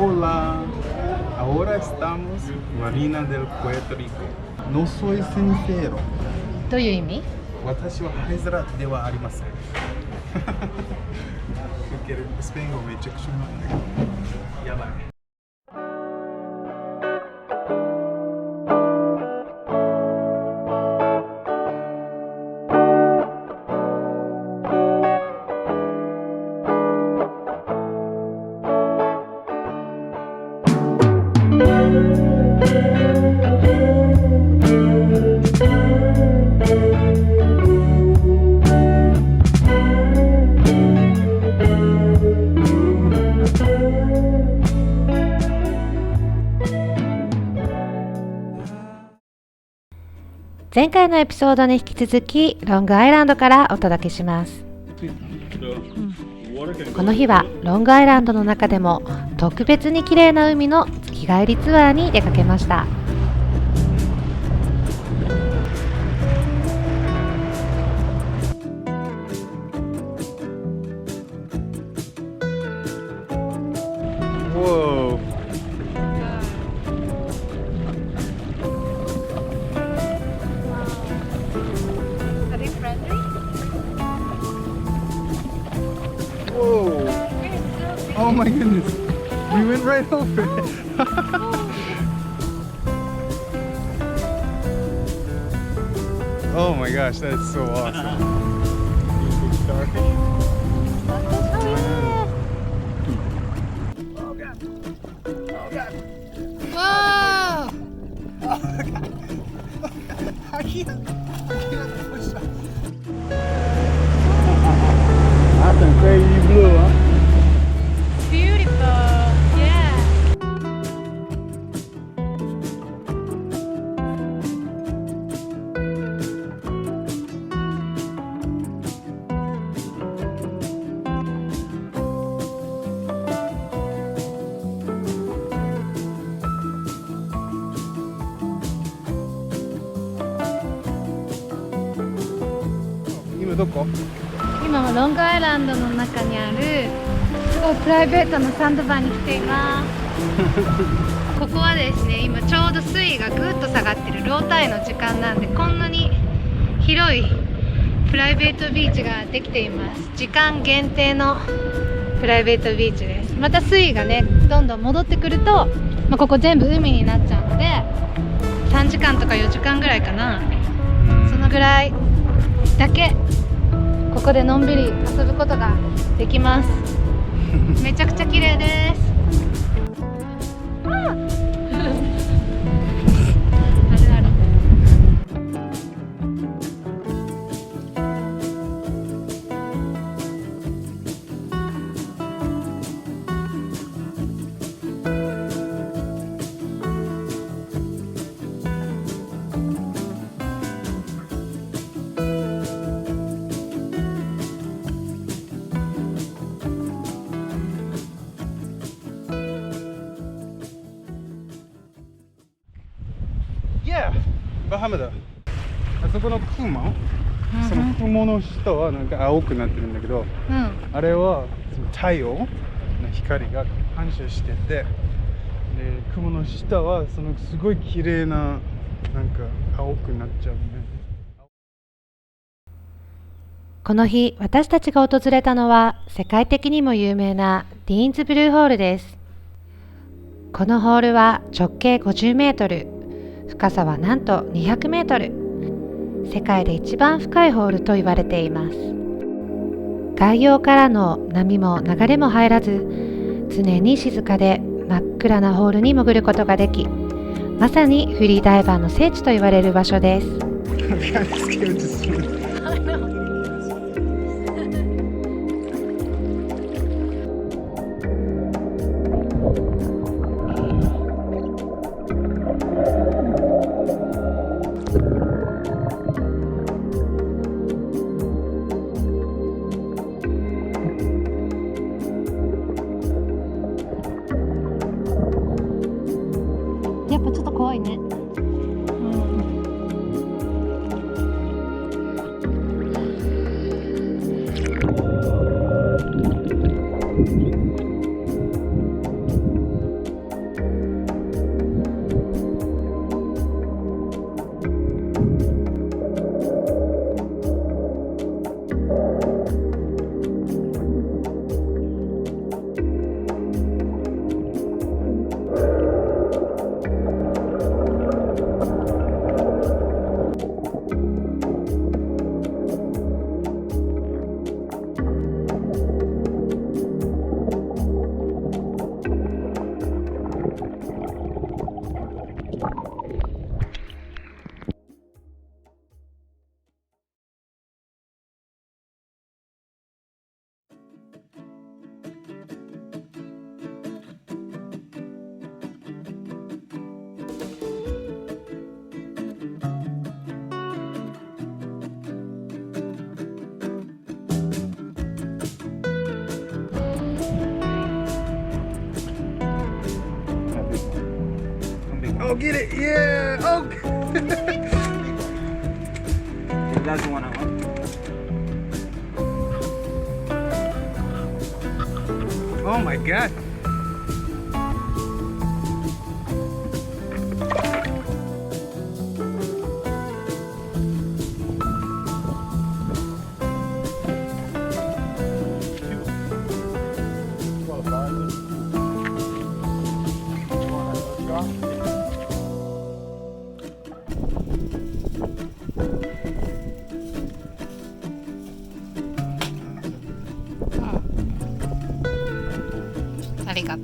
Hola, ahora estamos en Marina del Puerto Rico. No soy sincero. どういう意味？私はハイズラではありません。受けるスペイン語めちゃくちゃうまいんだけど。やばい。前回のエピソードに引き続きロングアイランドからお届けします。この日はロングアイランドの中でも特別に綺麗な海の日帰りツアーに出かけました。Whoa. Are they friendly? Whoa. Oh my goodness. We went right over it. Oh my gosh, that's so awesome. Big starfish. Oh god. Oh god. Whoa! I can't push up. That's some crazy blue, huh? Beautiful. Yeah. 今どこ？今はロングアイランドの中にあるすごいプライベートなサンドバーに来ています。ここはですね、今ちょうど水位がぐっと下がってるロータイの時間なんで、こんなに広いプライベートビーチができています。時間限定のプライベートビーチです。また水位がねどんどん戻ってくると、ここ全部海になっちゃうので3時間とか4時間ぐらいかな、そのぐらいだけここでのんびり遊ぶことができます。めちゃくちゃ綺麗です。あるある。バハマだ。あそこの雲、その雲の下はなんか青くなってるんだけど、あれはその太陽の光が反射してて、で雲の下はそのすごい綺麗ななんか青くなっちゃうね。この日私たちが訪れたのは世界的にも有名なディーンズブルーホールです。このホールは直径50メートル、深さはなんと200メートル。世界で一番深いホールと言われています。外洋からの波も流れも入らず、常に静かで真っ暗なホールに潜ることができ、まさにフリーダイバーの聖地と言われる場所です。やっぱちょっと怖いね。Oh, get it! Yeah! Oh! You guys want one? Oh my god!ありがとう。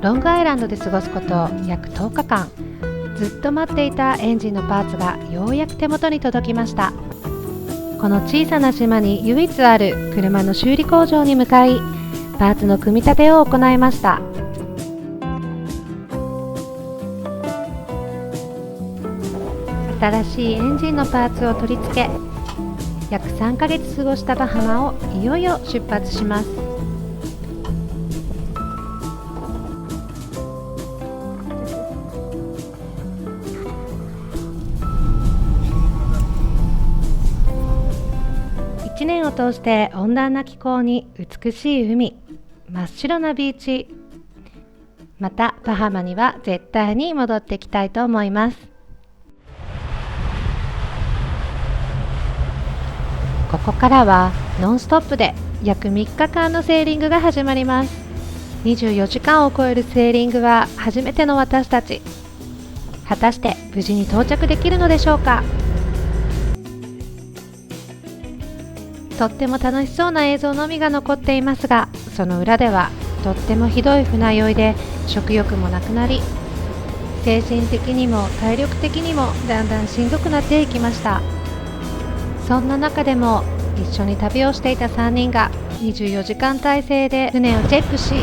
ロングアイランドで過ごすこと約10日間、ずっと待っていたエンジンのパーツがようやく手元に届きました。この小さな島に唯一ある車の修理工場に向かい、パーツの組み立てを行いました。新しいエンジンのパーツを取り付け、約3ヶ月過ごしたバハマをいよいよ出発します。1年を通して温暖な気候に美しい海、真っ白なビーチ、またバハマには絶対に戻ってきたいと思います。ここからはノンストップで約3日間のセーリングが始まります。24時間を超えるセーリングは初めての私たち。果たして無事に到着できるのでしょうか。とっても楽しそうな映像のみが残っていますが、その裏ではとってもひどい船酔いで食欲もなくなり、精神的にも体力的にもだんだんしんどくなっていきました。そんな中でも一緒に旅をしていた3人が24時間体制で船をチェックし、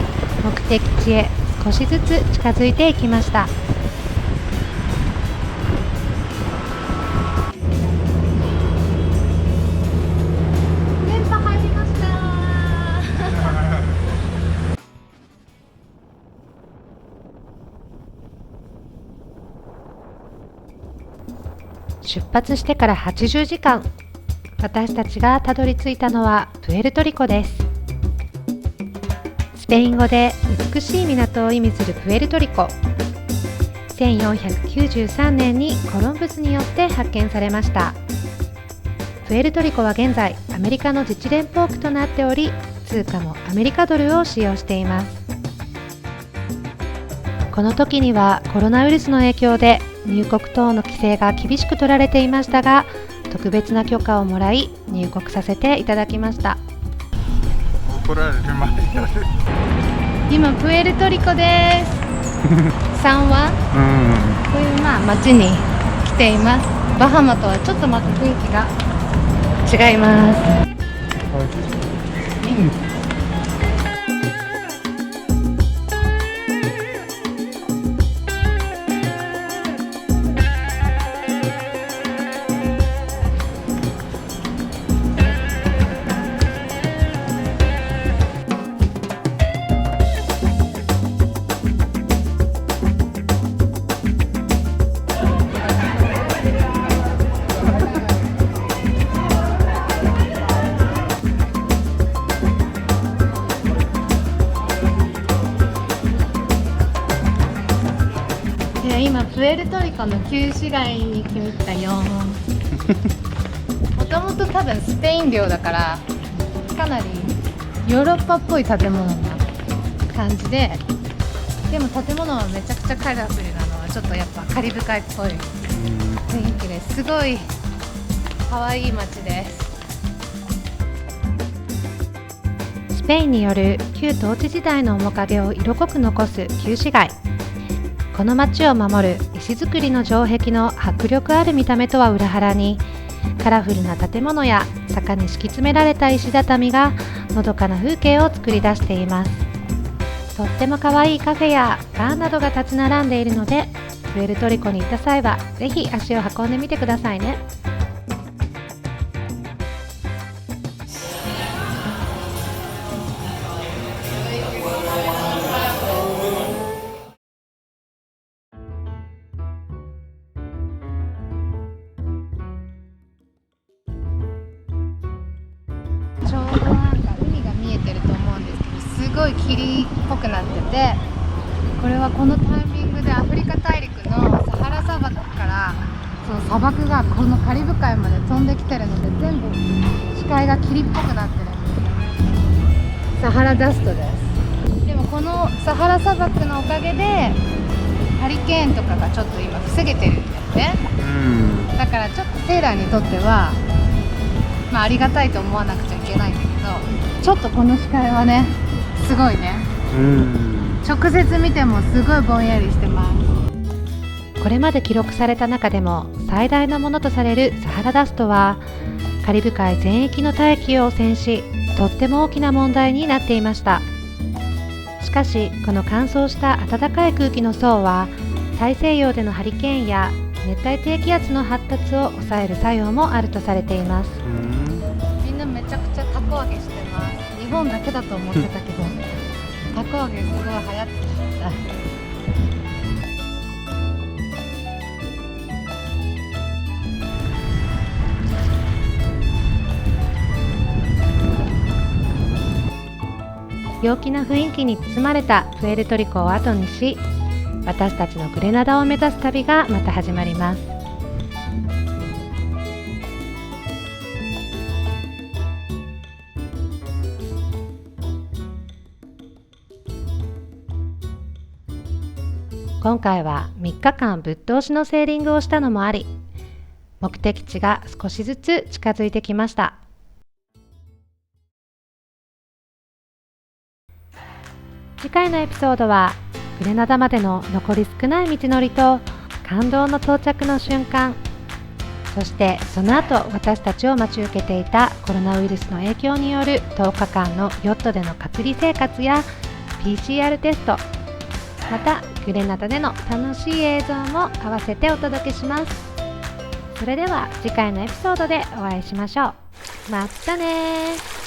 目的地へ少しずつ近づいていきました。電波入りました出発してから80時間、私たちがたどり着いたのはプエルトリコです。スペイン語で美しい港を意味するプエルトリコ。1493年にコロンブスによって発見されました。プエルトリコは現在アメリカの自治連邦区となっており、通貨もアメリカドルを使用しています。この時にはコロナウイルスの影響で入国等の規制が厳しく取られていましたが、特別な許可をもらい入国させていただきました。怒られる前に今プエルトリコです。サンワという町に来ています。バハマとはちょっとまた雰囲気が違います。今プエルトリコの旧市街に来たよ。もともと多分スペイン領だからかなりヨーロッパっぽい建物な感じで、でも建物はめちゃくちゃカラフルなのはちょっとやっぱカリブ海っぽい雰囲気です。すごい可愛い街です。スペインによる旧統治時代の面影を色濃く残す旧市街。この街を守る石造りの城壁の迫力ある見た目とは裏腹に、カラフルな建物や坂に敷き詰められた石畳がのどかな風景を作り出しています。とっても可愛いカフェやバーなどが立ち並んでいるので、プエルトリコに行った際はぜひ足を運んでみてくださいね。ごい霧っぽくなってて、これはこのタイミングでアフリカ大陸のサハラ砂漠からその砂漠がこのカリブ海まで飛んできてるので、全部視界が霧っぽくなってるんです。サハラダストです。でもこのサハラ砂漠のおかげでハリケーンとかがちょっと今防げてるんだよね。だからちょっとセーラーにとってはありがたいと思わなくちゃいけないんだけど、ちょっとこの視界はねすごいね。直接見てもすごいぼんやりしてます。これまで記録された中でも最大のものとされるサハラダストはカリブ海全域の大気を汚染し、とっても大きな問題になっていました。しかしこの乾燥した暖かい空気の層は大西洋でのハリケーンや熱帯低気圧の発達を抑える作用もあるとされています。みんなめちゃくちゃたこ揚げしてます。日本だけだと思ってたけどたこ揚げすごい流行ってるみたい。陽気な雰囲気に包まれたプエルトリコを後にし、私たちのグレナダを目指す旅がまた始まります。今回は3日間ぶっ通しのセーリングをしたのもあり、目的地が少しずつ近づいてきました。次回のエピソードはグレナダまでの残り少ない道のりと感動の到着の瞬間、そしてその後私たちを待ち受けていたコロナウイルスの影響による10日間のヨットでの隔離生活や PCR テスト、またグレナダでの楽しい映像も合わせてお届けします。それでは次回のエピソードでお会いしましょう。またね。